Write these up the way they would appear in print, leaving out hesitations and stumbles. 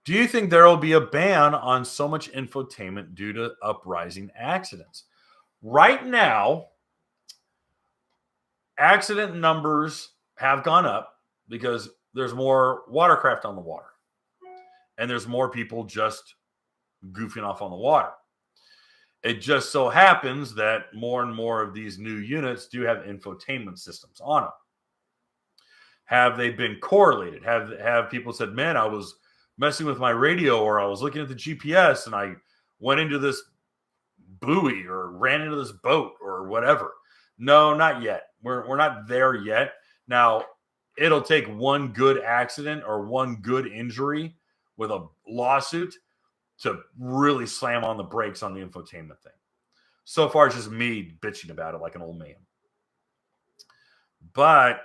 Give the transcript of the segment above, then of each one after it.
Do you think there will be a ban on so much infotainment due to uprising accidents? Right now, accident numbers have gone up because there's more watercraft on the water. And there's more people just goofing off on the water. It just so happens that more and more of these new units do have infotainment systems on them. Have they been correlated? Have people said, man, I was messing with my radio or I was looking at the GPS and I went into this buoy or ran into this boat or whatever? No, not yet. We're not there yet. Now, it'll take one good accident or one good injury with a lawsuit to really slam on the brakes on the infotainment thing. So far, it's just me bitching about it like an old man. But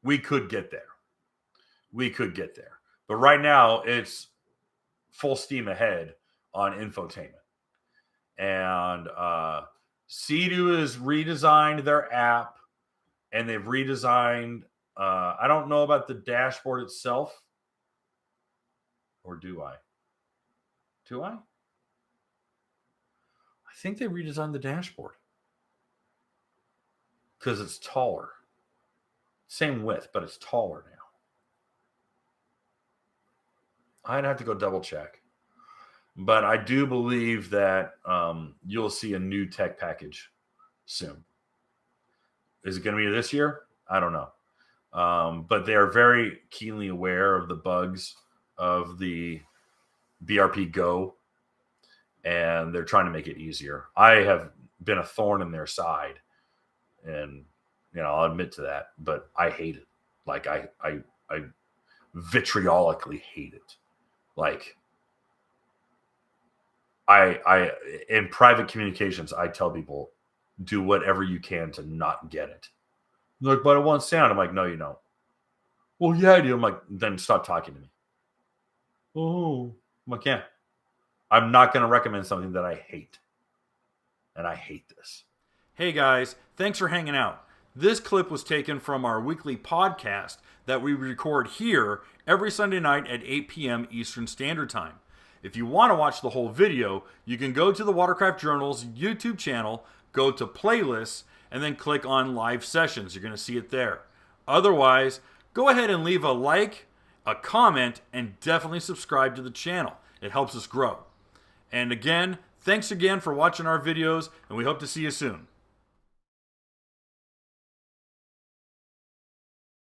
we could get there. But right now, it's full steam ahead on infotainment. And Sea-Doo has redesigned their app, and they've redesigned, I don't know about the dashboard itself. Or do I? Do I? I think they redesigned the dashboard. Because it's taller. Same width, but it's taller now. I'd have to go double check. But I do believe that you'll see a new tech package soon. Is it going to be this year? I don't know. But they are very keenly aware of the bugs of the BRP Go, and they're trying to make it easier. I have been a thorn in their side, and I'll admit to that, but I hate it. Like I vitriolically hate it. Like I in private communications, I tell people, do whatever you can to not get it. They're like, but it won't sound. I'm like, no, you don't. Well, yeah, I do. I'm like, then stop talking to me. Oh, I'm like, yeah. I'm not going to recommend something that I hate. And I hate this. Hey, guys. Thanks for hanging out. This clip was taken from our weekly podcast that we record here every Sunday night at 8 p.m. Eastern Standard Time. If you want to watch the whole video, you can go to the Watercraft Journal's YouTube channel, go to playlists, and then click on live sessions. You're going to see it there. Otherwise, go ahead and leave a like, a comment, and definitely subscribe to the channel. It helps us grow. And again, thanks again for watching our videos, and we hope to see you soon.